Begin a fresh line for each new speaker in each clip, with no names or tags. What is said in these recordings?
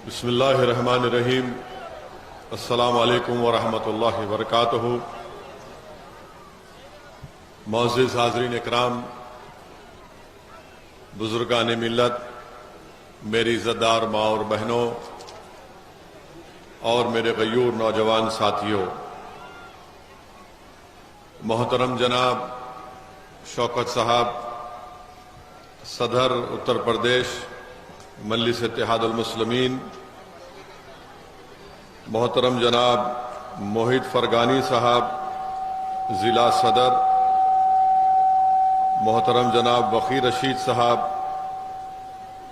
बिस्मिल्लाहिर्रहमानिर्रहीम। अस्सलामु अलैकुम वरहमतुल्लाहि वबरकातुहू। मुअज़्ज़िज़ हाज़रीन इकराम, बुजुर्गान मिल्लत, मेरी इज़्ज़तदार माँ और बहनों और मेरे गयूर नौजवान साथियों, मोहतरम जनाब शौकत साहब, सदर उत्तर प्रदेश मजलिस इत्तेहादुल मुस्लिमीन, मोहतरम जनाब मोहित फरगानी साहब ज़िला सदर, मोहतरम जनाब वकीर रशीद साहब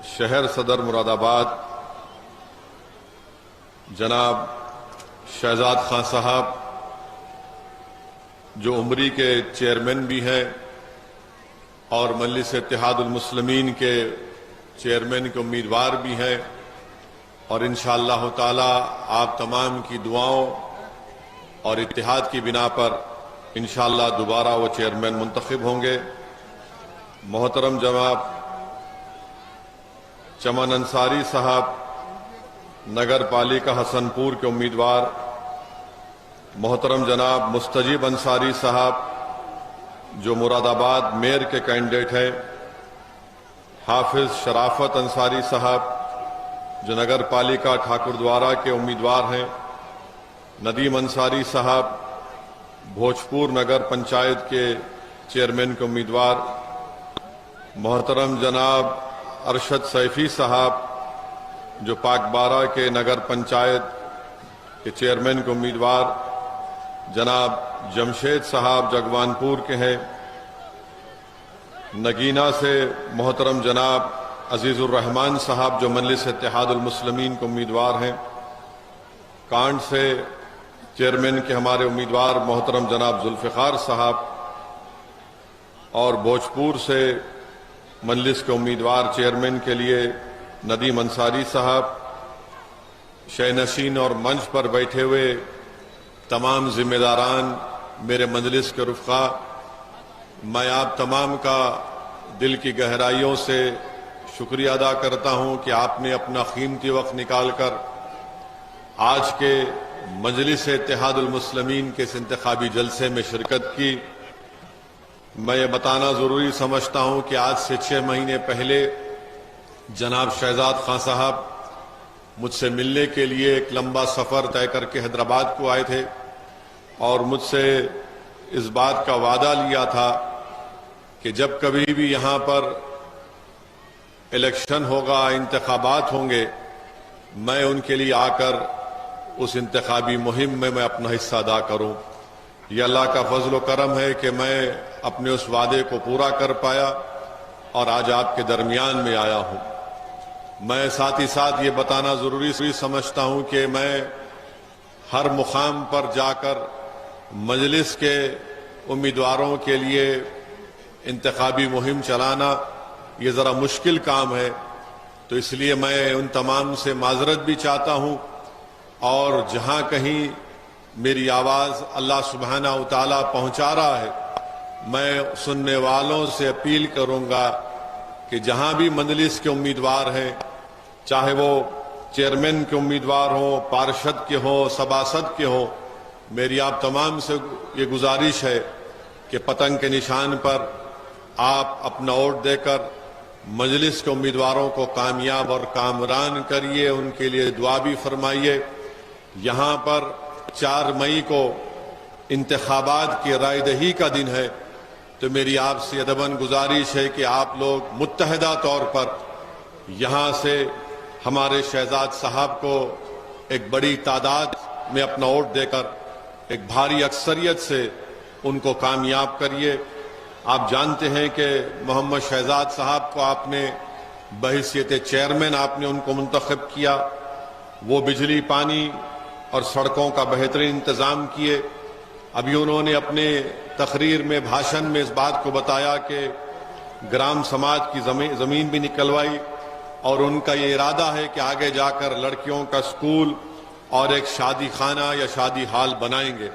शहर सदर मुरादाबाद, जनाब शहजाद खान साहब जो उमरी के चेयरमैन भी हैं और मजलिस इत्तेहादुल मुस्लिमीन के चेयरमैन के उम्मीदवार भी हैं, और इंशाअल्लाह ताला आप तमाम की दुआओं और इत्तेहाद की बिना पर इंशाअल्लाह दोबारा वो चेयरमैन मुंतखब होंगे। मोहतरम जनाब चमन अंसारी साहब नगर पालिका हसनपुर के उम्मीदवार, मोहतरम जनाब मुस्तजीब अंसारी साहब जो मुरादाबाद मेयर के कैंडिडेट हैं, हाफिज शराफत अंसारी साहब जो नगर पालिका ठाकुरद्वारा के उम्मीदवार हैं, नदीम अंसारी साहब भोजपुर नगर पंचायत के चेयरमैन के उम्मीदवार, मोहतरम जनाब अरशद सैफी साहब जो पाकबारा के नगर पंचायत के चेयरमैन के उम्मीदवार, जनाब जमशेद साहब जगवानपुर के हैं, नगीना से मोहतरम जनाब अजीजुर रहमान साहब जो मजलिस इत्तेहादुल मुस्लिमीन के उम्मीदवार हैं, कांड से चेयरमैन के हमारे उम्मीदवार मोहतरम जनाब जुल्फ़िकार साहब, और भोजपुर से मजलिस के उम्मीदवार चेयरमैन के लिए नदीम अंसारी साहब, शहनशीन और मंच पर बैठे हुए तमाम जिम्मेदारान, मेरे मजलिस के रुफ़क़ा, मैं आप तमाम का दिल की गहराइयों से शुक्रिया अदा करता हूं कि आपने अपना कीमती वक्त निकालकर आज के मजलिस इत्तेहादुल मुस्लिमीन के इस इंतखाबी जलसे में शिरकत की। मैं ये बताना ज़रूरी समझता हूं कि आज से 6 महीने पहले जनाब शहजाद खान साहब मुझसे मिलने के लिए एक लंबा सफ़र तय करके हैदराबाद को आए थे और मुझसे इस बात का वादा लिया था कि जब कभी भी यहाँ पर इलेक्शन होगा, इंतखाबात होंगे, मैं उनके लिए आकर उस इंतखाबी मुहिम में मैं अपना हिस्सा अदा करूं। यह अल्लाह का फजल व करम है कि मैं अपने उस वादे को पूरा कर पाया और आज आपके दरमियान में आया हूं। मैं साथ ही साथ ये बताना जरूरी समझता हूं कि मैं हर मुकाम पर जाकर मजलिस के उम्मीदवारों के लिए इंतखाबी मुहिम चलाना ये ज़रा मुश्किल काम है, तो इसलिए मैं उन तमाम से माजरत भी चाहता हूं, और जहां कहीं मेरी आवाज़ अल्लाह सुब्हाना व तआला पहुंचा रहा है, मैं सुनने वालों से अपील करूंगा कि जहां भी मजलिस के उम्मीदवार हैं, चाहे वो चेयरमैन के उम्मीदवार हों, पार्षद के हों, सभासद के हों, मेरी आप तमाम से ये गुजारिश है कि पतंग के निशान पर आप अपना वोट देकर मजलिस के उम्मीदवारों को कामयाब और कामरान करिए, उनके लिए दुआ भी फरमाइए। यहाँ पर 4 मई को इंतखाबात की रायदही का दिन है, तो मेरी आपसे अदबन गुजारिश है कि आप लोग मुत्तहदा तौर पर यहाँ से हमारे शहजाद साहब को एक बड़ी तादाद में अपना वोट देकर एक भारी अक्सरियत से उनको कामयाब करिए। आप जानते हैं कि मोहम्मद शहजाद साहब को आपने बहैसियत चेयरमैन आपने उनको मुंतखब किया, वो बिजली, पानी और सड़कों का बेहतरीन इंतज़ाम किए। अभी उन्होंने अपने तकरीर में, भाषण में इस बात को बताया कि ग्राम समाज की ज़मीन भी निकलवाई, और उनका ये इरादा है कि आगे जाकर लड़कियों का स्कूल और एक शादी खाना या शादी हाल बनाएंगे।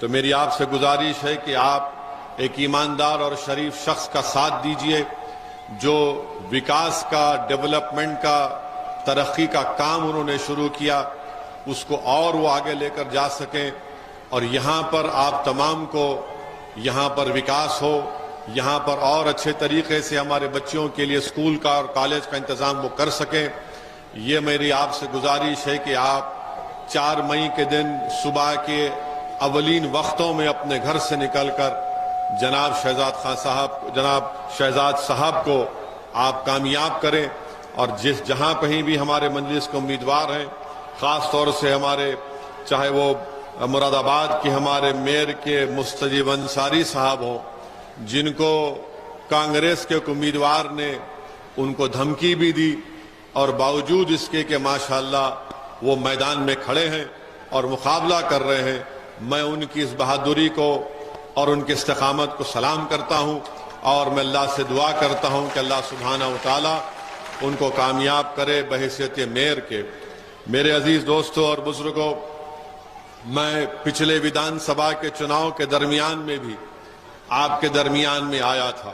तो मेरी आपसे गुजारिश है कि आप एक ईमानदार और शरीफ शख्स का साथ दीजिए जो विकास का, डेवलपमेंट का तरक्की का काम उन्होंने शुरू किया, उसको और वो आगे लेकर जा सकें और यहाँ पर आप तमाम को यहाँ पर विकास हो, यहाँ पर और अच्छे तरीके से हमारे बच्चों के लिए स्कूल का और कॉलेज का इंतज़ाम वो कर सकें। ये मेरी आपसे गुजारिश है कि आप 4 मई के दिन सुबह के अवलीन वक्तों में अपने घर से निकलकर जनाब शहजाद साहब को आप कामयाब करें और जहां कहीं भी हमारे मजलिस के उम्मीदवार हैं, ख़ास तौर से हमारे चाहे वो मुरादाबाद के हमारे मेयर के मुस्तजीब अंसारी साहब हों, जिनको कांग्रेस के उम्मीदवार ने उनको धमकी भी दी और बावजूद इसके कि माशाअल्लाह वो मैदान में खड़े हैं और मुकाबला कर रहे हैं, मैं उनकी इस बहादुरी को और उनकी इस्तिकामत को सलाम करता हूं और मैं अल्लाह से दुआ करता हूं कि अल्लाह सुब्हानहू व तआला उनको कामयाब करे बहैसियत मेयर के। मेरे अजीज दोस्तों और बुजुर्गों, मैं पिछले विधानसभा के चुनाव के दरमियान में भी आपके दरमियान में आया था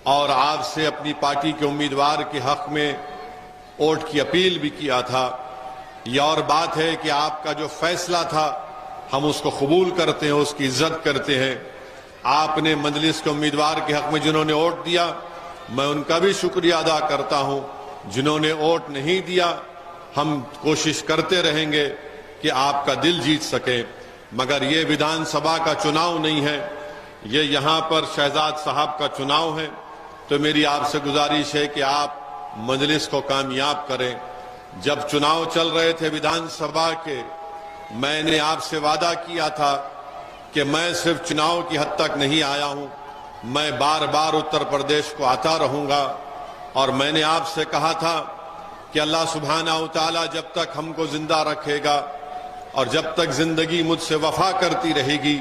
और आपसे अपनी पार्टी के उम्मीदवार के हक में वोट की अपील भी किया था। यह और बात है कि आपका जो फैसला था हम उसको कबूल करते हैं, उसकी इज्जत करते हैं। आपने मजलिस के उम्मीदवार के हक में जिन्होंने वोट दिया, मैं उनका भी शुक्रिया अदा करता हूं। जिन्होंने वोट नहीं दिया, हम कोशिश करते रहेंगे कि आपका दिल जीत सके, मगर ये विधानसभा का चुनाव नहीं है, ये यहाँ पर शहजाद साहब का चुनाव है। तो मेरी आपसे गुजारिश है कि आप मजलिस को कामयाब करें। जब चुनाव चल रहे थे विधानसभा के, मैंने आपसे वादा किया था कि मैं सिर्फ चुनाव की हद तक नहीं आया हूं, मैं बार बार उत्तर प्रदेश को आता रहूंगा और मैंने आपसे कहा था कि अल्लाह सुब्हानहू व तआला जब तक हमको जिंदा रखेगा और जब तक जिंदगी मुझसे वफा करती रहेगी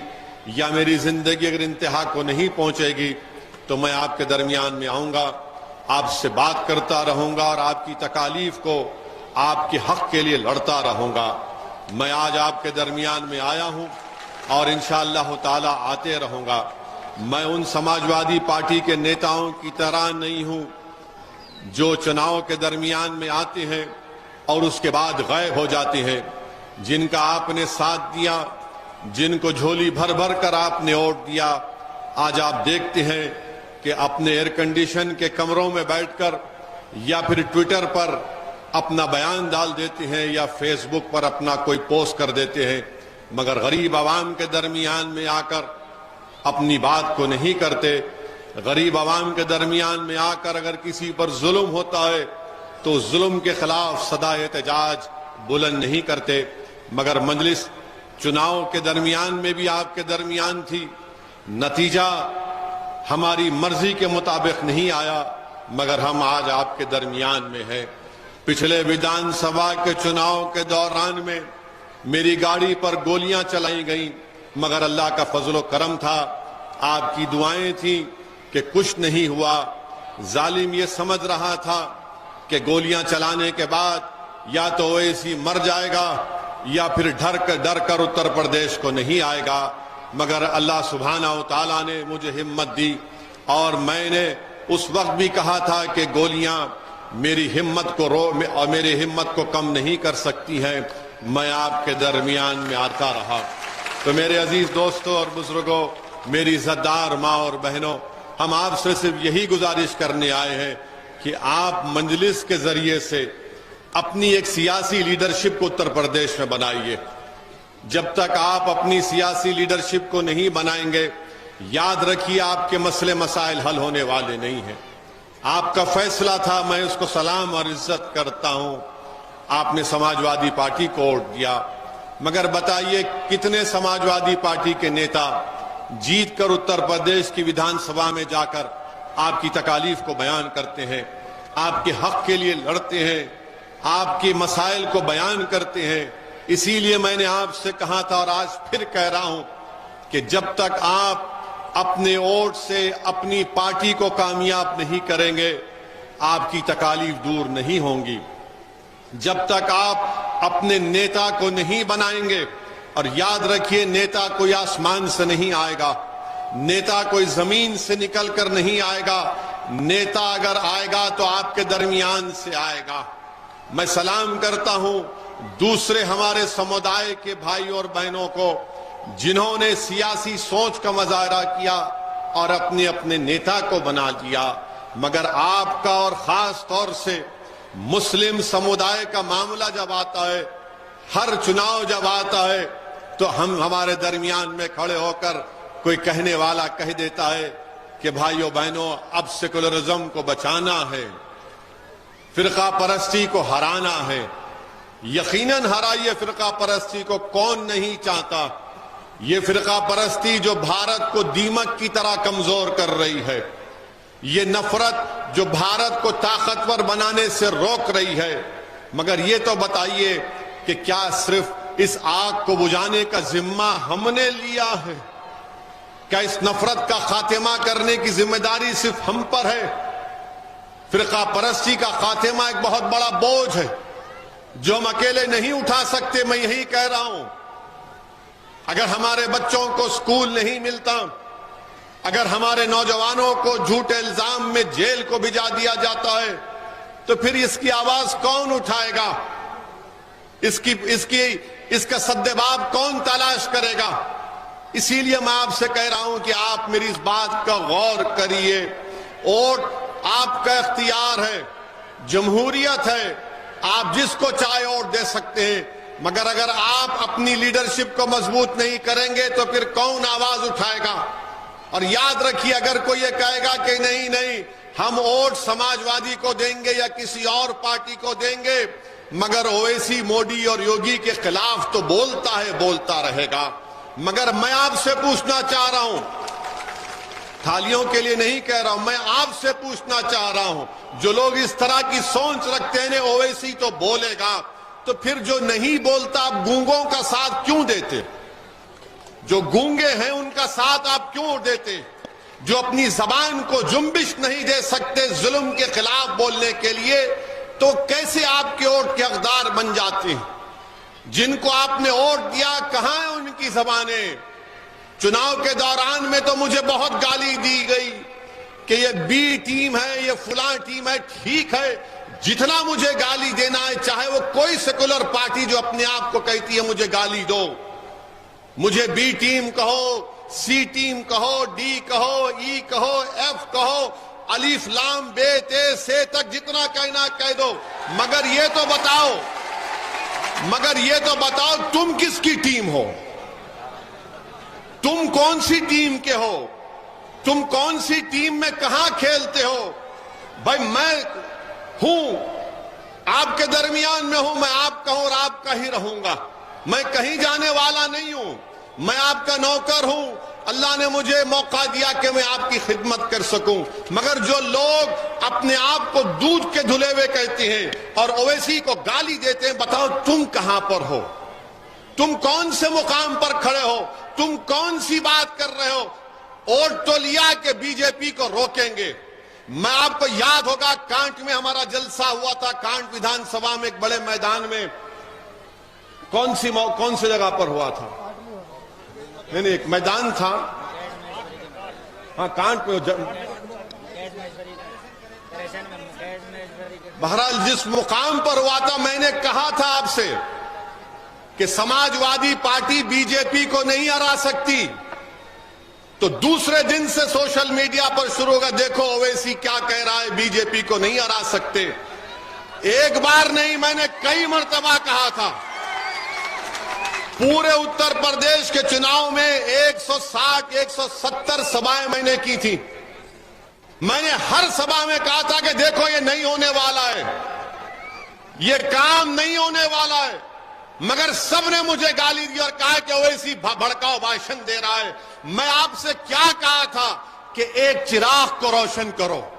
या मेरी जिंदगी अगर इंतहा को नहीं पहुंचेगी तो मैं आपके दरमियान में आऊंगा, आपसे बात करता रहूंगा और आपकी तकालीफ को आपके हक के लिए लड़ता रहूंगा। मैं आज आपके दरमियान में आया हूं और इंशाअल्लाह ताला आते रहूंगा। मैं उन समाजवादी पार्टी के नेताओं की तरह नहीं हूं जो चुनाव के दरमियान में आते हैं और उसके बाद गायब हो जाते हैं। जिनका आपने साथ दिया, जिनको झोली भर भर कर आपने वोट दिया, आज आप देखते हैं कि अपने एयर कंडीशन के कमरों में बैठकर या फिर ट्विटर पर अपना बयान डाल देते हैं या फेसबुक पर अपना कोई पोस्ट कर देते हैं, मगर गरीब आवाम के दरमियान में आकर अपनी बात को नहीं करते। गरीब आवाम के दरमियान में आकर अगर किसी पर जुल्म होता है तो जुल्म के खिलाफ सदा एहतजाज बुलंद नहीं करते। मगर मजलिस चुनाव के दरमियान में भी आपके दरमियान थी, नतीजा हमारी मर्जी के मुताबिक नहीं आया, मगर हम आज आपके दरमियान में हैं। पिछले विधानसभा के चुनाव के दौरान में मेरी गाड़ी पर गोलियां चलाई गईं, मगर अल्लाह का फजलो करम था, आपकी दुआएं थी कि कुछ नहीं हुआ। जालिम ये समझ रहा था कि गोलियां चलाने के बाद या तो ओवैसी मर जाएगा या फिर डर कर उत्तर प्रदेश को नहीं आएगा, मगर अल्लाह सुब्हानहू व तआला ने मुझे हिम्मत दी और मैंने उस वक्त भी कहा था कि गोलियां मेरी हिम्मत को और मेरी हिम्मत को कम नहीं कर सकती हैं। मैं आपके दरमियान में आता रहा। तो मेरे अजीज दोस्तों और बुजुर्गों, मेरी इज्जतदार माँ और बहनों, हम आपसे सिर्फ यही गुजारिश करने आए हैं कि आप मजलिस के जरिए से अपनी एक सियासी लीडरशिप को उत्तर प्रदेश में बनाइए। जब तक आप अपनी सियासी लीडरशिप को नहीं बनाएंगे, याद रखिए आपके मसले मसाइल हल होने वाले नहीं हैं। आपका फैसला था, मैं उसको सलाम और इज्जत करता हूं। आपने समाजवादी पार्टी को वोट दिया, मगर बताइए कितने समाजवादी पार्टी के नेता जीत कर उत्तर प्रदेश की विधानसभा में जाकर आपकी तकालीफ को बयान करते हैं, आपके हक के लिए लड़ते हैं, आपके मसाइल को बयान करते हैं। इसीलिए मैंने आपसे कहा था और आज फिर कह रहा हूं कि जब तक आप अपने वोट से अपनी पार्टी को कामयाब नहीं करेंगे, आपकी तकालीफ दूर नहीं होंगी। जब तक आप अपने नेता को नहीं बनाएंगे, और याद रखिए नेता कोई आसमान से नहीं आएगा, नेता कोई जमीन से निकल कर नहीं आएगा, नेता अगर आएगा तो आपके दरमियान से आएगा। मैं सलाम करता हूं दूसरे हमारे समुदाय के भाई और बहनों को जिन्होंने सियासी सोच का मुजाहरा किया और अपने अपने नेता को बना लिया, मगर आपका और खास तौर से मुस्लिम समुदाय का मामला जब आता है, हर चुनाव जब आता है, तो हम हमारे दरमियान में खड़े होकर कोई कहने वाला कह देता है कि भाइयों बहनों अब सेकुलरिज्म को बचाना है, फिरका परस्ती को हराना है। यकीनन हराइए फिरका परस्ती को, कौन नहीं चाहता। ये फिरका परस्ती जो भारत को दीमक की तरह कमजोर कर रही है, ये नफरत जो भारत को ताकतवर बनाने से रोक रही है। मगर ये तो बताइए कि क्या सिर्फ इस आग को बुझाने का जिम्मा हमने लिया है? क्या इस नफरत का खात्मा करने की जिम्मेदारी सिर्फ हम पर है? फिरका परस्ती का खात्मा एक बहुत बड़ा बोझ है जो हम अकेले नहीं उठा सकते। मैं यही कह रहा हूं, अगर हमारे बच्चों को स्कूल नहीं मिलता, अगर हमारे नौजवानों को झूठे इल्जाम में जेल को भिजा दिया जाता है, तो फिर इसकी आवाज कौन उठाएगा? इसका सद्देबाब कौन तलाश करेगा? इसीलिए मैं आपसे कह रहा हूं कि आप मेरी इस बात का गौर करिए। वोट आपका इख्तियार है, जमहूरियत है, आप जिसको चाहे वोट दे सकते हैं, मगर अगर आप अपनी लीडरशिप को मजबूत नहीं करेंगे तो फिर कौन आवाज उठाएगा? और याद रखिए, अगर कोई ये कहेगा कि नहीं नहीं हम वोट समाजवादी को देंगे या किसी और पार्टी को देंगे, मगर ओवैसी मोदी और योगी के खिलाफ तो बोलता है, बोलता रहेगा। मगर मैं आपसे पूछना चाह रहा हूं, थालियों के लिए नहीं कह रहा हूं, मैं आपसे पूछना चाह रहा हूं, जो लोग इस तरह की सोच रखते हैं ओवैसी तो बोलेगा, तो फिर जो नहीं बोलता आप गूंगों का साथ क्यों देते? जो गूंगे हैं उनका साथ आप क्यों देते? जो अपनी जबान को जुम्बिश नहीं दे सकते जुल्म के खिलाफ बोलने के लिए, तो कैसे आपके वोट के हकदार बन जाते हैं? जिनको आपने वोट दिया, कहां है उनकी जबानें? चुनाव के दौरान में तो मुझे बहुत गाली दी गई कि ये बी टीम है, ये फुला टीम है। ठीक है, जितना मुझे गाली देना है, चाहे वो कोई सेकुलर पार्टी जो अपने आप को कहती है मुझे गाली दो, मुझे बी टीम कहो, सी टीम कहो, डी कहो, ई कहो, एफ कहो, अलिफ लाम बे ते से तक जितना कहना कह दो, मगर ये तो बताओ तुम किसकी टीम हो? तुम कौन सी टीम के हो? तुम कौन सी टीम में कहां खेलते हो? भाई मैं हूं, आपके दरमियान में हूं, मैं आपका हूं और आपका ही रहूंगा। मैं कहीं जाने वाला नहीं हूं, मैं आपका नौकर हूं। अल्लाह ने मुझे मौका दिया कि मैं आपकी खिदमत कर सकूं। मगर जो लोग अपने आप को दूध के धुले हुए कहते हैं और ओवैसी को गाली देते हैं, बताओ तुम कहां पर हो? तुम कौन से मुकाम पर खड़े हो? तुम कौन सी बात कर रहे हो? वोट तो लिया कि बीजेपी को रोकेंगे। मैं आपको याद होगा, कांट में हमारा जलसा हुआ था, कांट विधानसभा में एक बड़े मैदान में। कौन सी जगह पर हुआ था? नहीं, एक मैदान था, हाँ कांट में। बहरहाल जिस मुकाम पर हुआ था, मैंने कहा था आपसे कि समाजवादी पार्टी बीजेपी को नहीं हरा सकती। तो दूसरे दिन से सोशल मीडिया पर शुरू होगा, देखो ओवैसी क्या कह रहा है, बीजेपी को नहीं हरा सकते। एक बार नहीं, मैंने कई मर्तबा कहा था। पूरे उत्तर प्रदेश के चुनाव में 160-170 सभाएं मैंने की थी। मैंने हर सभा में कहा था कि देखो ये नहीं होने वाला है, ये काम नहीं होने वाला है। मगर सबने मुझे गाली दी और कहा कि ओवैसी भड़काऊ भाषण दे रहा है। मैं आपसे क्या कहा था कि एक चिराग को रोशन करो।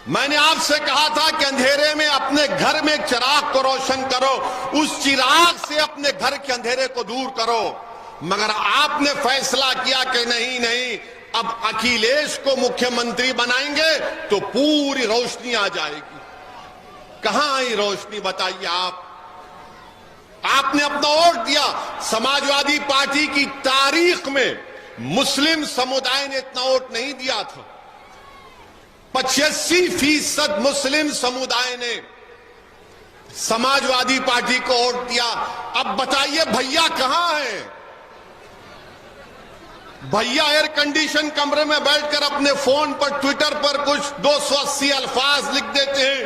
मैंने आपसे कहा था कि अंधेरे में अपने घर में एक चिराग को रोशन करो, उस चिराग से अपने घर के अंधेरे को दूर करो। मगर आपने फैसला किया कि नहीं नहीं, अब अखिलेश को मुख्यमंत्री बनाएंगे तो पूरी रोशनी आ जाएगी। कहां आई रोशनी, बताइए आप? आपने अपना वोट दिया। समाजवादी पार्टी की तारीख में मुस्लिम समुदाय ने इतना वोट नहीं दिया था। 85% मुस्लिम समुदाय ने समाजवादी पार्टी को वोट दिया। अब बताइए भैया कहां हैं? भैया एयर कंडीशन कमरे में बैठकर अपने फोन पर ट्विटर पर कुछ 280 अल्फाज लिख देते हैं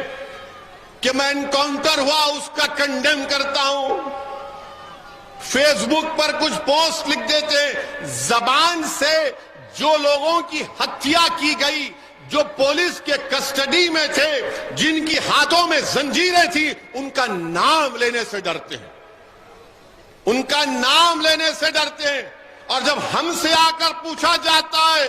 कि मैं एनकाउंटर हुआ उसका कंडेम करता हूं। फेसबुक पर कुछ पोस्ट लिख देते हैं। जबान से जो लोगों की हत्या की गई, जो पुलिस के कस्टडी में थे, जिनकी हाथों में जंजीरें थी, उनका नाम लेने से डरते हैं, उनका नाम लेने से डरते हैं। और जब हमसे आकर पूछा जाता है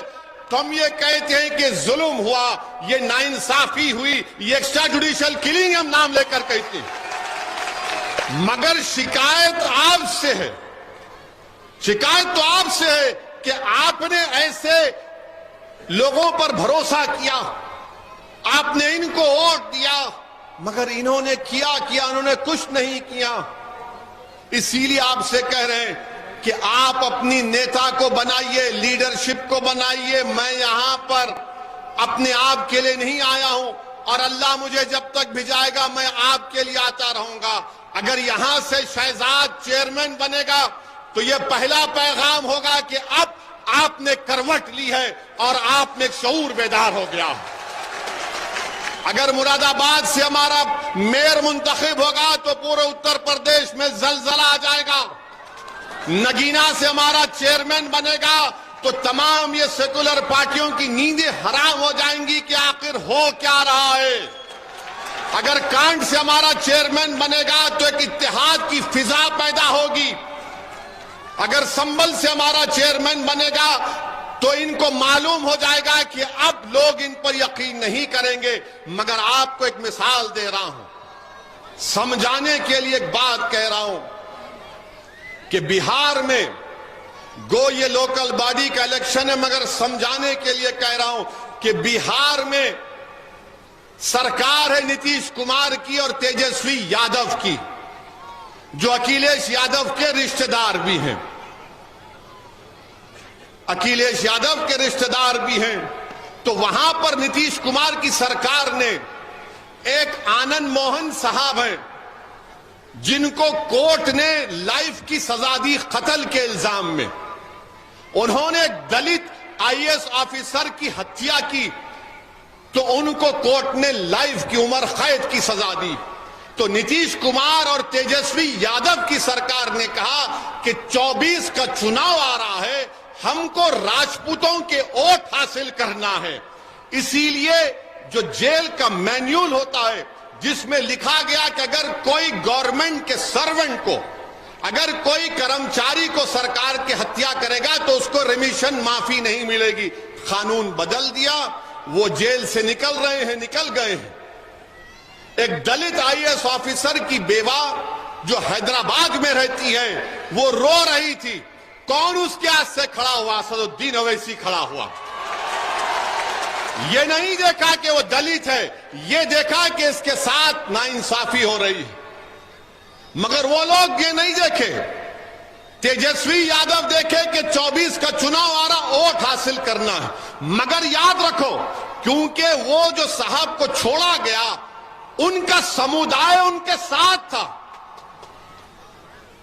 तो हम ये कहते हैं कि जुल्म हुआ, ये नाइंसाफी हुई, ये एक्स्ट्रा जुडिशियल किलिंग हम नाम लेकर कहते हैं। मगर शिकायत आपसे है, शिकायत तो आपसे है कि आपने ऐसे लोगों पर भरोसा किया, आपने इनको वोट दिया, मगर इन्होंने क्या किया? उन्होंने कुछ नहीं किया। इसीलिए आपसे कह रहे हैं कि आप अपनी नेता को बनाइए, लीडरशिप को बनाइए। मैं यहां पर अपने आप के लिए नहीं आया हूं और अल्लाह मुझे जब तक भिजाएगा मैं आपके लिए आता रहूंगा। अगर यहां से शहजाद चेयरमैन बनेगा तो यह पहला पैगाम होगा कि अब आपने करवट ली है और आप में शऊर बेदार हो गया। अगर मुरादाबाद से हमारा मेयर मुंतखब होगा तो पूरे उत्तर प्रदेश में जलजला आ जाएगा। नगीना से हमारा चेयरमैन बनेगा तो तमाम ये सेकुलर पार्टियों की नींदें हराम हो जाएंगी कि आखिर हो क्या रहा है। अगर कांड से हमारा चेयरमैन बनेगा तो एक इत्तेहाद की फिजा पैदा होगी। अगर संभल से हमारा चेयरमैन बनेगा तो इनको मालूम हो जाएगा कि अब लोग इन पर यकीन नहीं करेंगे। मगर आपको एक मिसाल दे रहा हूं, समझाने के लिए एक बात कह रहा हूं कि बिहार में गो ये लोकल बॉडी का इलेक्शन है, मगर समझाने के लिए कह रहा हूं कि बिहार में सरकार है नीतीश कुमार की और तेजस्वी यादव की, जो अखिलेश यादव के रिश्तेदार भी हैं, अखिलेश यादव के रिश्तेदार भी हैं। तो वहां पर नीतीश कुमार की सरकार ने एक आनंद मोहन साहब हैं जिनको कोर्ट ने लाइफ की सजा दी कत्ल के इल्जाम में। उन्होंने एक दलित आईएएस ऑफिसर की हत्या की तो उनको कोर्ट ने लाइफ की उम्र कैद की सजा दी। तो नीतीश कुमार और तेजस्वी यादव की सरकार ने कहा कि 24 का चुनाव आ रहा है, हमको राजपूतों के वोट हासिल करना है। इसीलिए जो जेल का मैन्यूल होता है जिसमें लिखा गया कि अगर कोई गवर्नमेंट के सर्वेंट को, अगर कोई कर्मचारी को सरकार की हत्या करेगा तो उसको रिमिशन माफी नहीं मिलेगी। कानून बदल दिया, वो जेल से निकल रहे हैं, निकल गए हैं। एक दलित आईएएस ऑफिसर की बेवा जो हैदराबाद में रहती है वो रो रही थी। कौन उसके हाथ से खड़ा हुआ? असदुद्दीन ओवैसी खड़ा हुआ। ये नहीं देखा कि वो दलित है, ये देखा कि इसके साथ नाइंसाफी हो रही है। मगर वो लोग ये नहीं देखे, तेजस्वी यादव देखे कि 24 का चुनाव आ रहा, वोट हासिल करना है। मगर याद रखो, क्योंकि वो जो साहब को छोड़ा गया उनका समुदाय उनके साथ था,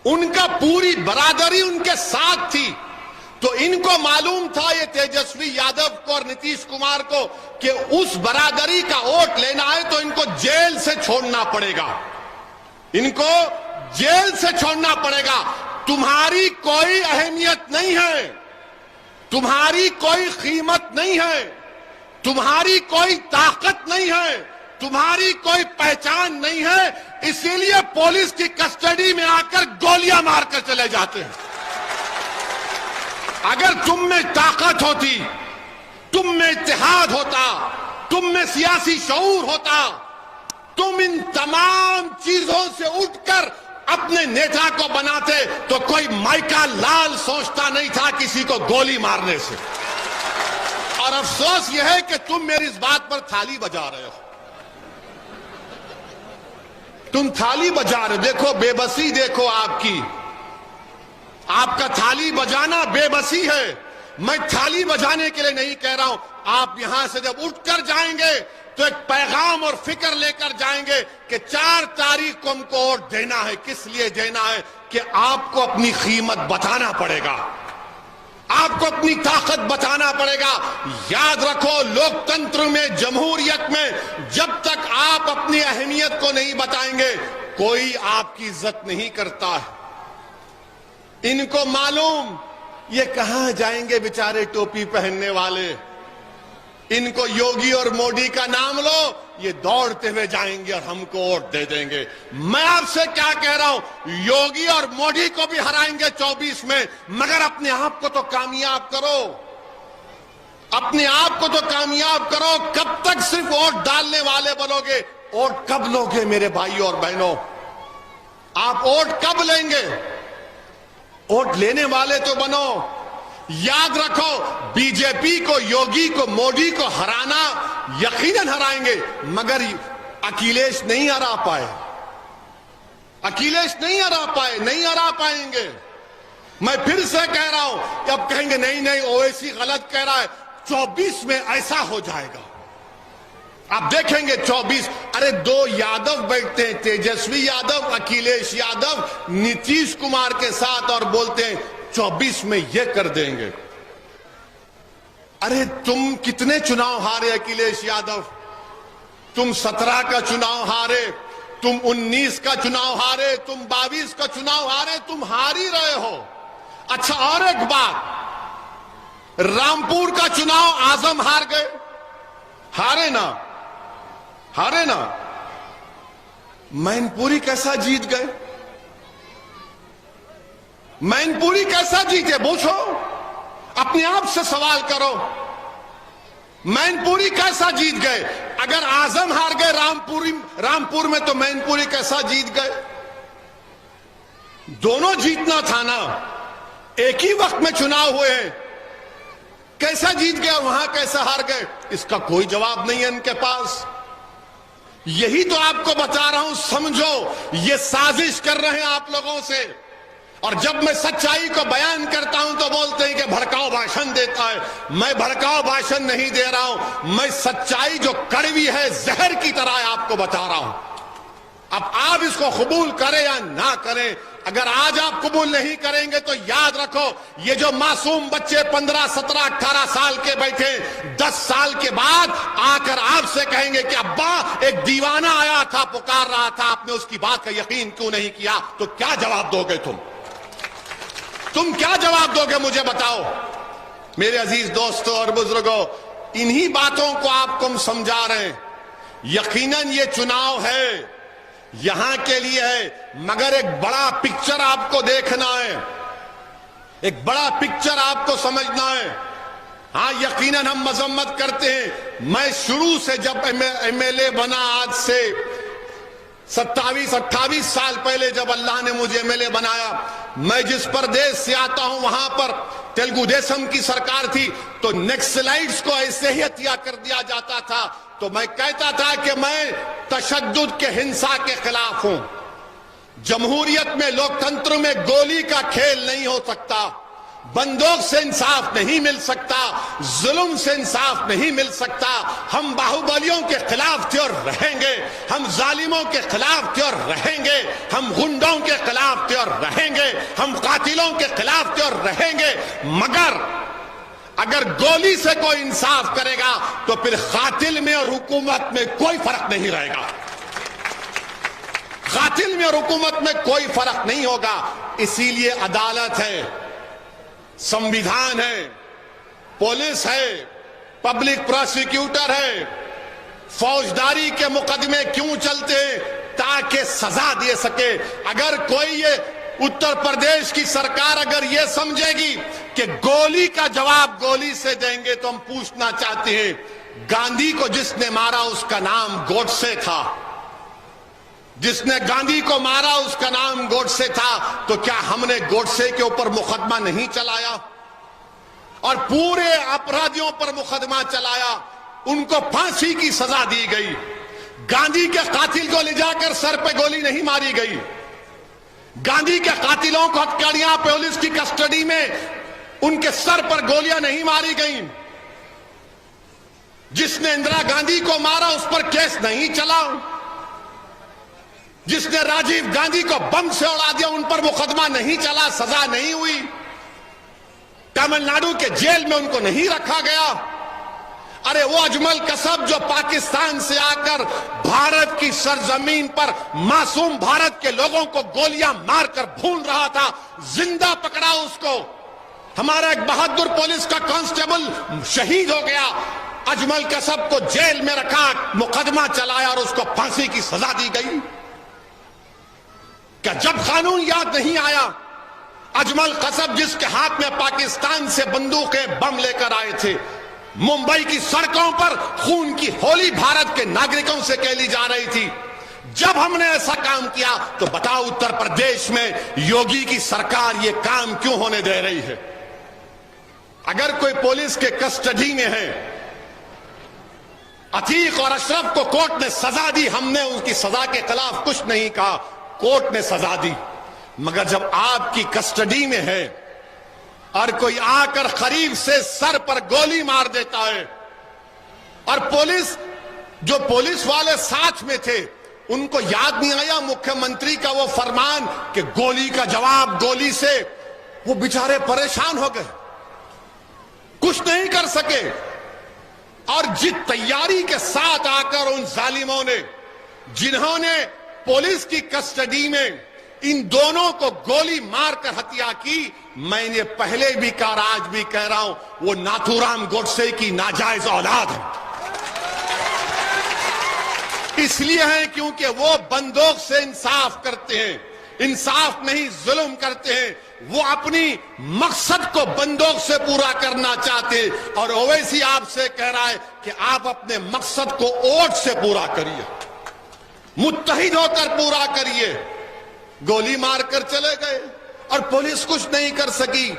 उनका पूरी बरादरी उनके साथ थी। तो इनको मालूम था, ये तेजस्वी यादव को और नीतीश कुमार को, कि उस बरादरी का वोट लेना है तो इनको जेल से छोड़ना पड़ेगा, इनको जेल से छोड़ना पड़ेगा। तुम्हारी कोई अहमियत नहीं है, तुम्हारी कोई कीमत नहीं है, तुम्हारी कोई ताकत नहीं है, तुम्हारी कोई पहचान नहीं है, इसीलिए पुलिस की कस्टडी में आकर गोलियां मारकर चले जाते हैं। अगर तुम में ताकत होती, तुम में इत्तेहाद होता, तुम में सियासी शऊर होता, तुम इन तमाम चीजों से उठकर अपने नेता को बनाते तो कोई माइका लाल सोचता नहीं था किसी को गोली मारने से। और अफसोस यह है कि तुम मेरी इस बात पर थाली बजा रहे हो, तुम थाली बजा रहे हो। देखो बेबसी, देखो आपकी, आपका थाली बजाना बेबसी है। मैं थाली बजाने के लिए नहीं कह रहा हूं। आप यहां से जब उठकर जाएंगे तो एक पैगाम पैगाम और फिक्र लेकर जाएंगे कि 4 तारीख को हमको वोट देना है। किस लिए देना है? कि आपको अपनी कीमत बताना पड़ेगा, आपको अपनी ताकत बताना पड़ेगा। याद रखो, लोकतंत्र में, जमहूरियत में जब तक आप अपनी अहमियत को नहीं बताएंगे, कोई आपकी इज्जत नहीं करता है। इनको मालूम ये कहां जाएंगे बेचारे टोपी पहनने वाले। इनको योगी और मोदी का नाम लो, ये दौड़ते हुए जाएंगे और हमको वोट दे देंगे। मैं आपसे क्या कह रहा हूं, योगी और मोदी को भी हराएंगे 24 में, मगर अपने आप को तो कामयाब करो, अपने आप को तो कामयाब करो। कब तक सिर्फ वोट डालने वाले बनोगे? वोट कब लोगे मेरे भाइयों और बहनों? आप वोट कब लेंगे? वोट लेने वाले तो बनो। याद रखो, बीजेपी को, योगी को, मोदी को हराना यकीनन हराएंगे, मगर अखिलेश नहीं हरा पाए, अखिलेश नहीं हरा पाए, नहीं हरा पाएंगे। मैं फिर से कह रहा हूं कि अब कहेंगे नहीं नहीं ओवैसी गलत कह रहा है, 24 में ऐसा हो जाएगा। आप देखेंगे 24, अरे 2 यादव बैठते हैं, तेजस्वी यादव, अखिलेश यादव, नीतीश कुमार के साथ, और बोलते हैं 24 में ये कर देंगे। अरे तुम कितने चुनाव हारे अखिलेश यादव? तुम 17 का चुनाव हारे, तुम 19 का चुनाव हारे, तुम 22 का चुनाव हारे, तुम हार ही रहे हो। अच्छा, और एक बात, रामपुर का चुनाव आजम हार गए, हारे ना, हारे ना। मैनपुरी कैसा जीत गए? मैनपुरी कैसा जीते? पूछो, अपने आप से सवाल करो, मैनपुरी कैसा जीत गए? अगर आजम हार गए रामपुर में, तो मैनपुरी कैसा जीत गए? दोनों जीतना था ना, एक ही वक्त में चुनाव हुए हैं, कैसा जीत गया, वहां कैसा हार गए? इसका कोई जवाब नहीं है इनके पास। यही तो आपको बता रहा हूं, समझो, ये साजिश कर रहे हैं आप लोगों से। और जब मैं सच्चाई को बयान करता हूं तो बोलते हैं कि भड़काऊ भाषण देता है। मैं भड़काऊ भाषण नहीं दे रहा हूं, मैं सच्चाई जो कड़वी है, जहर की तरह आपको बता रहा हूं। अब आप इसको कबूल करें या ना करें, अगर आज आप कबूल नहीं करेंगे तो याद रखो, ये जो मासूम बच्चे 15, 17, 18 साल के बैठे 10 साल के बाद आकर आपसे कहेंगे कि अब्बा एक दीवाना आया था, पुकार रहा था, आपने उसकी बात का यकीन क्यों नहीं किया? तो क्या जवाब दोगे तुम क्या जवाब दोगे? मुझे बताओ मेरे अजीज दोस्तों और बुजुर्गों। इन्हीं बातों को आपको हम समझा रहे हैं। यकीनन ये चुनाव है, यहां के लिए है, मगर एक बड़ा पिक्चर आपको देखना है, एक बड़ा पिक्चर आपको समझना है। हां, यकीनन हम मजम्मत करते हैं। मैं शुरू से जब एमएलए बना, आज से 27-28 साल पहले जब अल्लाह ने मुझे एमएलए बनाया, मैं जिस प्रदेश से आता हूं वहां पर तेलुगु देशम की सरकार थी, तो नक्सलाइट्स को ऐसे ही हत्या कर दिया जाता था। तो मैं कहता था कि मैं तशद्दुद के, हिंसा के खिलाफ हूं। जमहूरियत में, लोकतंत्र में गोली का खेल नहीं हो सकता, बंदूक से इंसाफ नहीं मिल सकता, जुल्म से इंसाफ नहीं मिल सकता। हम बाहुबलियों के खिलाफ थे और रहेंगे, हम जालिमों के खिलाफ थे और रहेंगे, हम गुंडों के खिलाफ थे और रहेंगे, हम कातिलों के खिलाफ थे और रहेंगे। मगर अगर गोली से कोई इंसाफ करेगा तो फिर कातिल में और हुकूमत में कोई फर्क नहीं रहेगा। कातिल में और हुकूमत में कोई फर्क नहीं होगा। इसीलिए अदालत है, संविधान है, पुलिस है, पब्लिक प्रोसिक्यूटर है। फौजदारी के मुकदमे क्यों चलते हैं? ताकि सजा दे सके। अगर कोई ये उत्तर प्रदेश की सरकार अगर ये समझेगी कि गोली का जवाब गोली से देंगे, तो हम पूछना चाहते हैं, गांधी को जिसने मारा उसका नाम गोडसे था, जिसने गांधी को मारा उसका नाम गोडसे था, तो क्या हमने गोडसे के ऊपर मुकदमा नहीं चलाया और पूरे अपराधियों पर मुकदमा चलाया? उनको फांसी की सजा दी गई। गांधी के कातिल को ले जाकर सर पे गोली नहीं मारी गई। गांधी के कातिलों को हथकड़ियां पुलिस की कस्टडी में उनके सर पर गोलियां नहीं मारी गई। जिसने इंदिरा गांधी को मारा उस पर केस नहीं चला, जिसने राजीव गांधी को बम से उड़ा दिया उन पर मुकदमा नहीं चला, सजा नहीं हुई, तमिलनाडु के जेल में उनको नहीं रखा गया। अरे वो अजमल कसब जो पाकिस्तान से आकर भारत की सरजमीन पर मासूम भारत के लोगों को गोलियां मारकर भून रहा था, जिंदा पकड़ा उसको। हमारा एक बहादुर पुलिस का कांस्टेबल शहीद हो गया, अजमल कसब को जेल में रखा, मुकदमा चलाया और उसको फांसी की सजा दी गई। क्या जब कानून याद नहीं आया? अजमल कसब जिसके हाथ में पाकिस्तान से बंदूकें बम लेकर आए थे, मुंबई की सड़कों पर खून की होली भारत के नागरिकों से खेली जा रही थी। जब हमने ऐसा काम किया तो बताओ उत्तर प्रदेश में योगी की सरकार ये काम क्यों होने दे रही है? अगर कोई पुलिस के कस्टडी में है, अतीक और अशरफ को कोर्ट ने सजा दी, हमने उनकी सजा के खिलाफ कुछ नहीं कहा, कोर्ट ने सजा दी। मगर जब आपकी कस्टडी में है और कोई आकर करीब से सर पर गोली मार देता है और जो पुलिस वाले साथ में थे उनको याद नहीं आया मुख्यमंत्री का वो फरमान कि गोली का जवाब गोली से, वो बेचारे परेशान हो गए, कुछ नहीं कर सके। और जिस तैयारी के साथ आकर उन जालिमों ने, जिन्होंने पुलिस की कस्टडी में इन दोनों को गोली मारकर हत्या की, मैंने पहले भी कहा, आज भी कह रहा हूं, वो नाथूराम गोडसे की नाजायज औलाद है। इसलिए है क्योंकि वो बंदूक से इंसाफ करते हैं, इंसाफ नहीं जुल्म करते हैं। वो अपनी मकसद को बंदूक से पूरा करना चाहते हैं और ओवैसी आपसे कह रहा है कि आप अपने मकसद को वोट से पूरा करिए, मुत्तहिद होकर पूरा करिए। गोली मारकर चले गए और पुलिस कुछ नहीं कर सकी,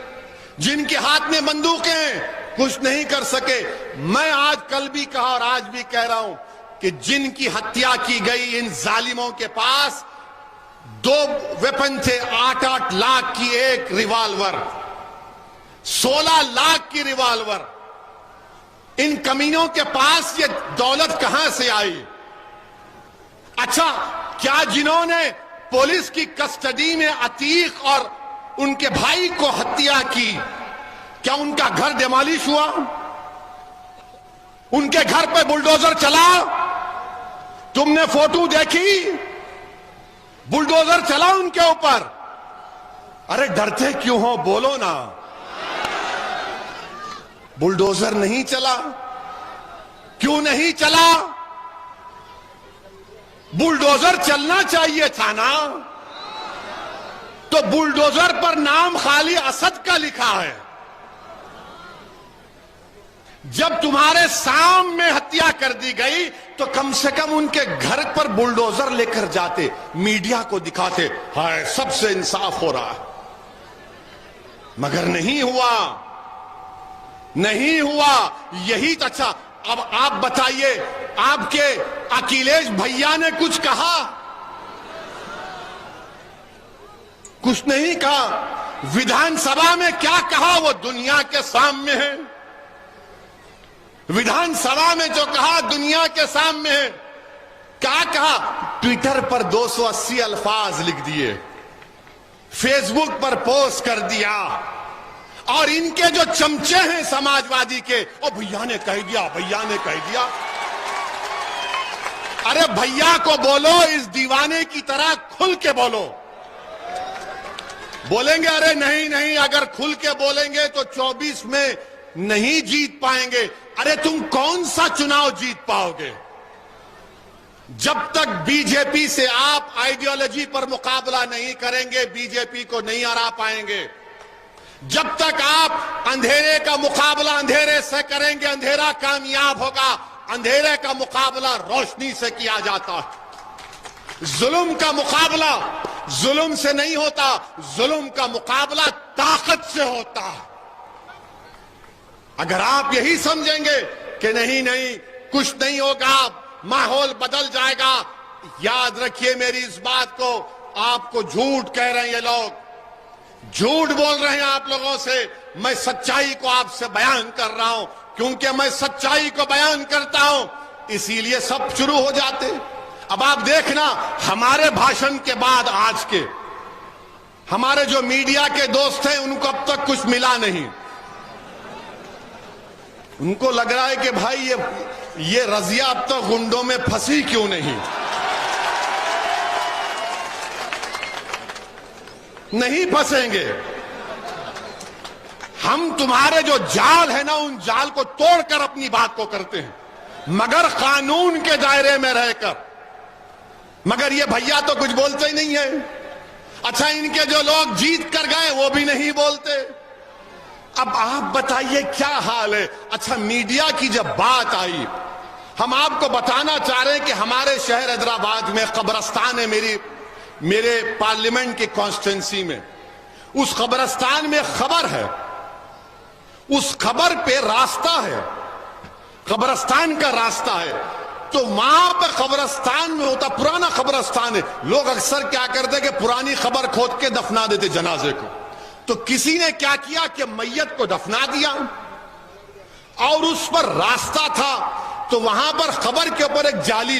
जिनके हाथ में बंदूकें हैं कुछ नहीं कर सके। मैं आज कल भी कहा और आज भी कह रहा हूं कि जिनकी हत्या की गई, इन जालिमों के पास 2 वेपन थे, 8-8 लाख की एक रिवॉल्वर, 16 लाख की रिवॉल्वर। इन कमीनों के पास ये दौलत कहां से आई? अच्छा, क्या जिन्होंने पुलिस की कस्टडी में अतीक और उनके भाई को हत्या की, क्या उनका घर डिमोलिश हुआ? उनके घर पे बुलडोजर चला? तुमने फोटो देखी? बुलडोजर चला उनके ऊपर। अरे डरते क्यों हो, बोलो ना। बुलडोजर नहीं चला, क्यों नहीं चला? बुलडोजर चलना चाहिए था ना। तो बुलडोजर पर नाम खाली असद का लिखा है। जब तुम्हारे सामने हत्या कर दी गई तो कम से कम उनके घर पर बुलडोजर लेकर जाते, मीडिया को दिखाते, हाय सबसे इंसाफ हो रहा है। मगर नहीं हुआ, नहीं हुआ। यही तो अच्छा। अब आप बताइए, आपके अखिलेश भैया ने कुछ कहा? कुछ नहीं कहा। विधानसभा में क्या कहा वो दुनिया के सामने है। विधानसभा में जो कहा दुनिया के सामने है। क्या कहा? ट्विटर पर 280 अल्फाज लिख दिए, फेसबुक पर पोस्ट कर दिया, और इनके जो चमचे हैं समाजवादी के, ओ भैया ने कह दिया, भैया ने कह दिया। अरे भैया को बोलो इस दीवाने की तरह खुल के बोलो। बोलेंगे अरे नहीं नहीं, अगर खुल के बोलेंगे तो 24 में नहीं जीत पाएंगे। अरे तुम कौन सा चुनाव जीत पाओगे? जब तक बीजेपी से आप आइडियोलॉजी पर मुकाबला नहीं करेंगे, बीजेपी को नहीं हरा पाएंगे। जब तक आप अंधेरे का मुकाबला अंधेरे से करेंगे, अंधेरा कामयाब होगा। अंधेरे का मुकाबला रोशनी से किया जाता है। जुल्म का मुकाबला जुल्म से नहीं होता, जुल्म का मुकाबला ताकत से होता है। अगर आप यही समझेंगे कि नहीं नहीं कुछ नहीं होगा, माहौल बदल जाएगा, याद रखिए मेरी इस बात को। आपको झूठ कह रहे हैं ये लोग, झूठ बोल रहे हैं आप लोगों से। मैं सच्चाई को आपसे बयान कर रहा हूं। क्योंकि मैं सच्चाई को बयान करता हूं, इसीलिए सब शुरू हो जाते। अब आप देखना, हमारे भाषण के बाद आज के हमारे जो मीडिया के दोस्त हैं उनको अब तक कुछ मिला नहीं। उनको लग रहा है कि भाई ये रजिया अब तक गुंडों में फंसी क्यों नहीं। नहीं फंसेंगे। हम तुम्हारे जो जाल है ना, उन जाल को तोड़कर अपनी बात को करते हैं, मगर कानून के दायरे में रहकर। मगर ये भैया तो कुछ बोलते ही नहीं है। अच्छा, इनके जो लोग जीत कर गए वो भी नहीं बोलते। अब आप बताइए क्या हाल है। अच्छा, मीडिया की जब बात आई, हम आपको बताना चाह रहे हैं कि हमारे शहर हैदराबाद में कब्रिस्तान है, मेरे पार्लियामेंट की कॉन्स्टिट्यूंसी में। उस कब्रिस्तान में खबर है, उस खबर पे रास्ता है, कब्रिस्तान का रास्ता है। तो वहां पर कब्रिस्तान में होता, पुराना कब्रिस्तान है, लोग अक्सर क्या करते कि पुरानी खबर खोद के दफना देते जनाजे को। तो किसी ने क्या किया कि मैयत को दफना दिया और उस पर रास्ता था, तो वहां पर खबर के ऊपर एक जाली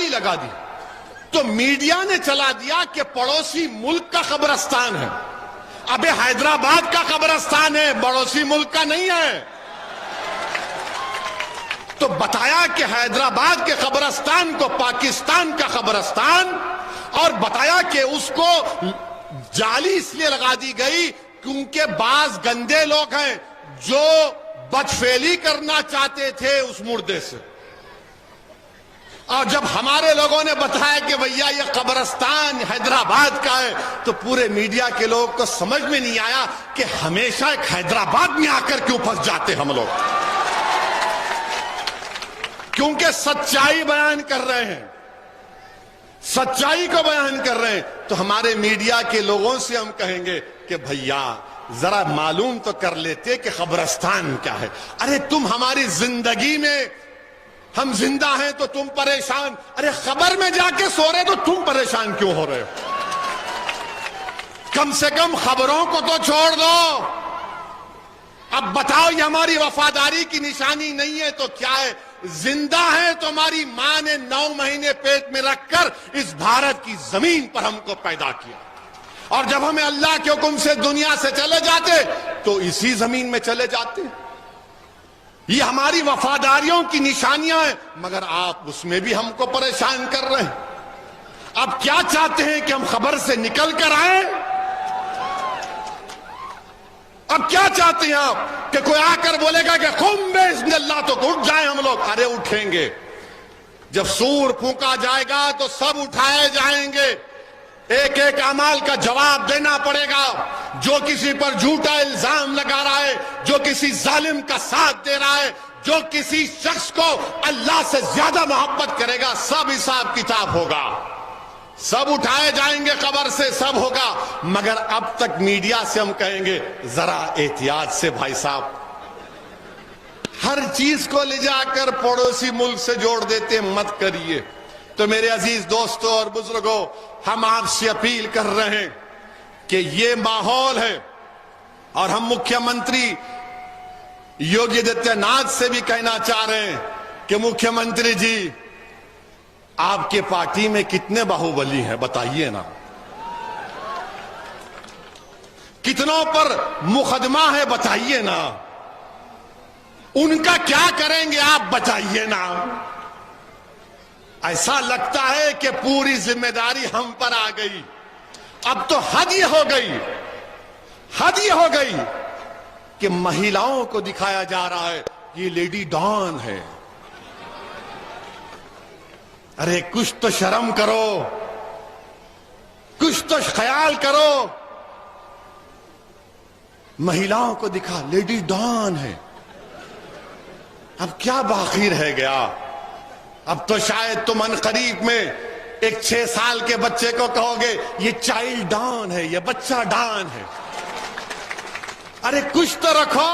लगा दी। तो मीडिया ने चला दिया कि पड़ोसी मुल्क का कब्रिस्तान है। अबे हैदराबाद का कब्रिस्तान है, पड़ोसी मुल्क का नहीं है। तो बताया कि हैदराबाद के कब्रिस्तान को पाकिस्तान का कब्रिस्तान, और बताया कि उसको जाली इसलिए लगा दी गई क्योंकि बाज गंदे लोग हैं जो बदफेली करना चाहते थे उस मुर्दे से। और जब हमारे लोगों ने बताया कि भैया ये कब्रिस्तान हैदराबाद का है, तो पूरे मीडिया के लोगों को समझ में नहीं आया कि हमेशा एक हैदराबाद में आकर क्यों फंस जाते हम लोग। क्योंकि सच्चाई बयान कर रहे हैं, सच्चाई को बयान कर रहे हैं। तो हमारे मीडिया के लोगों से हम कहेंगे कि भैया जरा मालूम तो कर लेते कि कब्रिस्तान क्या है। अरे तुम हमारी जिंदगी में, हम जिंदा हैं तो तुम परेशान, अरे खबर में जाके सो रहे तो तुम परेशान क्यों हो रहे हो। कम से कम खबरों को तो छोड़ दो। अब बताओ, ये हमारी वफादारी की निशानी नहीं है तो क्या है। जिंदा है तो हमारी मां ने 9 महीने पेट में रखकर इस भारत की जमीन पर हमको पैदा किया, और जब हमें अल्लाह के हुक्म से दुनिया से चले जाते तो इसी जमीन में चले जाते। ये हमारी वफादारियों की निशानियां हैं, मगर आप उसमें भी हमको परेशान कर रहे हैं। अब क्या चाहते हैं कि हम खबर से निकल कर आए। अब क्या चाहते हैं आप कि कोई आकर बोलेगा कि खुम बिस्मिल्लाह तो उठ जाए हम लोग। अरे उठेंगे, जब सूर फूंका जाएगा तो सब उठाए जाएंगे। एक एक अमाल का जवाब देना पड़ेगा। जो किसी पर झूठा इल्जाम लगा रहा है, जो किसी जालिम का साथ दे रहा है, जो किसी शख्स को अल्लाह से ज्यादा मोहब्बत करेगा, सब हिसाब किताब होगा, सब उठाए जाएंगे कब्र से, सब होगा। मगर अब तक मीडिया से हम कहेंगे जरा एहतियात से भाई साहब, हर चीज को ले जाकर पड़ोसी मुल्क से जोड़ देते, मत करिए। तो मेरे अजीज दोस्तों और बुजुर्गों, हम आपसे अपील कर रहे हैं कि ये माहौल है, और हम मुख्यमंत्री योगी आदित्यनाथ से भी कहना चाह रहे हैं कि मुख्यमंत्री जी, आपके पार्टी में कितने बाहुबली हैं बताइए ना। कितनों पर मुकदमा है बताइए ना। उनका क्या करेंगे आप बताइए ना। ऐसा लगता है कि पूरी जिम्मेदारी हम पर आ गई। अब तो हद ही हो गई, हद ही हो गई कि महिलाओं को दिखाया जा रहा है ये लेडी डॉन है। अरे कुछ तो शर्म करो, कुछ तो ख्याल करो। महिलाओं को दिखा लेडी डॉन है। अब क्या बाकी रह गया। अब तो शायद तुम अनकरीब में एक 6 साल के बच्चे को कहोगे ये चाइल्ड डॉन है, ये बच्चा डॉन है। अरे कुछ तो रखो।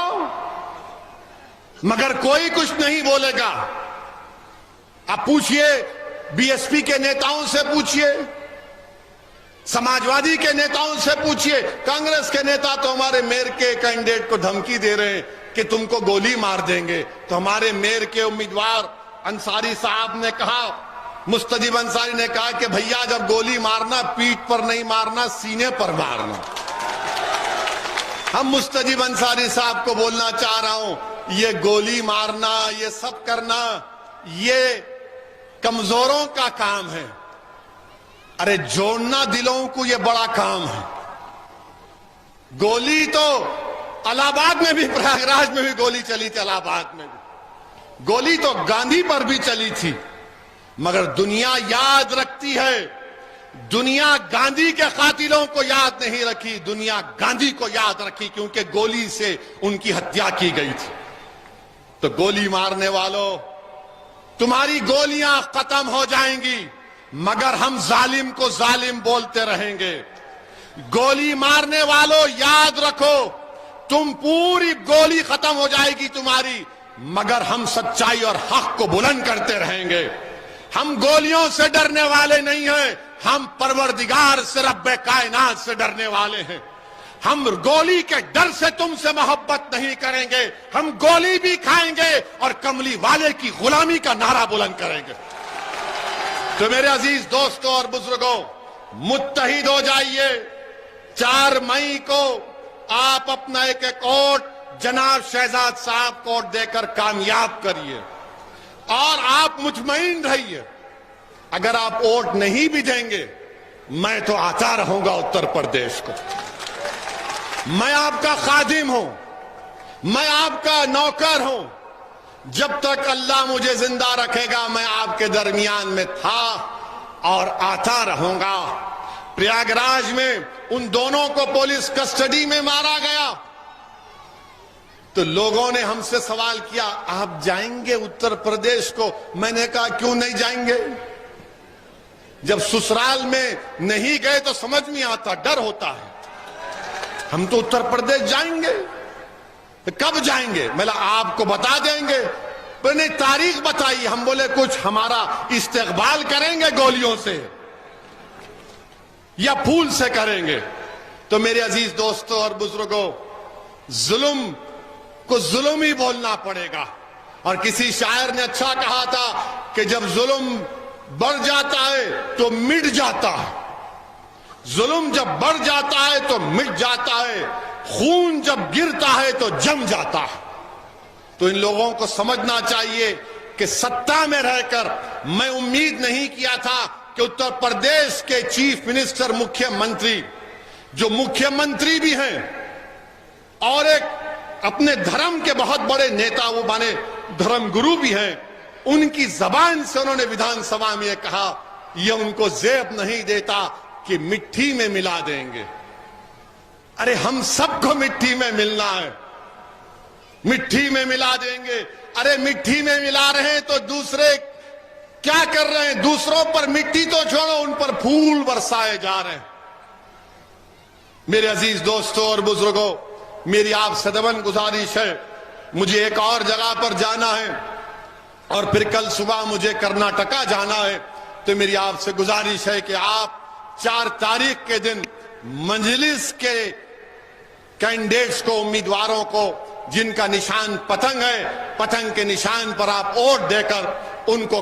मगर कोई कुछ नहीं बोलेगा। आप पूछिए बीएसपी के नेताओं से, पूछिए समाजवादी के नेताओं से, पूछिए कांग्रेस के नेता तो हमारे मेयर के कैंडिडेट को धमकी दे रहे हैं कि तुमको गोली मार देंगे। तो हमारे मेयर के उम्मीदवार अंसारी साहब ने कहा, मुस्तजीब अंसारी ने कहा कि भैया जब गोली मारना पीठ पर नहीं मारना, सीने पर मारना। हम मुस्तजीब अंसारी साहब को बोलना चाह रहा हूं, ये गोली मारना, ये सब करना, ये कमजोरों का काम है। अरे जोड़ना दिलों को ये बड़ा काम है। गोली तो इलाहाबाद में भी, प्रयागराज में भी गोली चली थी, इलाहाबाद में भी गोली तो गांधी पर भी चली थी, मगर दुनिया याद रखती है। दुनिया गांधी के कातिलों को याद नहीं रखी, दुनिया गांधी को याद रखी, क्योंकि गोली से उनकी हत्या की गई थी। तो गोली मारने वालों, तुम्हारी गोलियां खत्म हो जाएंगी, मगर हम जालिम को जालिम बोलते रहेंगे। गोली मारने वालों याद रखो, तुम पूरी गोली खत्म हो जाएगी तुम्हारी, मगर हम सच्चाई और हक को बुलंद करते रहेंगे। हम गोलियों से डरने वाले नहीं हैं, हम परवरदिगार से, रब्बे कायनात से डरने वाले हैं। हम गोली के डर से तुमसे मोहब्बत नहीं करेंगे, हम गोली भी खाएंगे और कमली वाले की गुलामी का नारा बुलंद करेंगे। तो मेरे अजीज दोस्तों और बुजुर्गों, मुत्तहिद हो जाइए। 4 मई को आप अपना एक वोट जनाब शहजाद साहब को देकर कामयाब करिए और आप मुतमईन रहिए। अगर आप वोट नहीं भी देंगे, मैं तो आता रहूंगा उत्तर प्रदेश को। मैं आपका खादिम हूं, मैं आपका नौकर हूं। जब तक अल्लाह मुझे जिंदा रखेगा, मैं आपके दरमियान में था और आता रहूंगा। प्रयागराज में उन दोनों को पुलिस कस्टडी में मारा गया, तो लोगों ने हमसे सवाल किया, आप जाएंगे उत्तर प्रदेश को? मैंने कहा क्यों नहीं जाएंगे। जब ससुराल में नहीं गए तो समझ नहीं आता, डर होता है। हम तो उत्तर प्रदेश जाएंगे। तो कब जाएंगे? मैंने आपको बता देंगे। मैंने तारीख बताई। हम बोले कुछ हमारा इस्तकबाल करेंगे गोलियों से या फूल से करेंगे। तो मेरे अजीज दोस्तों और बुजुर्गों, जुल्म को जुल्म ही बोलना पड़ेगा। और किसी शायर ने अच्छा कहा था कि जब जुल्म बढ़ जाता है तो मिट जाता है, जुल्म जब बढ़ जाता है तो मिट जाता है, खून जब गिरता है तो जम जाता है। तो इन लोगों को समझना चाहिए कि सत्ता में रहकर मैं उम्मीद नहीं किया था कि उत्तर प्रदेश के चीफ मिनिस्टर, मुख्यमंत्री, जो मुख्यमंत्री भी हैं और एक अपने धर्म के बहुत बड़े नेता, वो माने धर्म गुरु भी हैं, उनकी जबान से उन्होंने विधानसभा में कहा, यह उनको जेब नहीं देता कि मिट्टी में मिला देंगे। अरे हम सबको मिट्टी में मिलना है, मिट्टी में मिला देंगे। अरे मिट्टी में मिला रहे हैं तो दूसरे क्या कर रहे हैं? दूसरों पर मिट्टी तो छोड़ो, उन पर फूल बरसाए जा रहे हैं। मेरे अजीज दोस्तों और बुजुर्गों, मेरी आपसे दबन गुजारिश है, मुझे एक और जगह पर जाना है और फिर कल सुबह मुझे कर्नाटका जाना है। तो मेरी आपसे गुजारिश है कि आप 4 तारीख के दिन मजलिस के कैंडिडेट्स को, उम्मीदवारों को, जिनका निशान पतंग है, पतंग के निशान पर आप वोट देकर उनको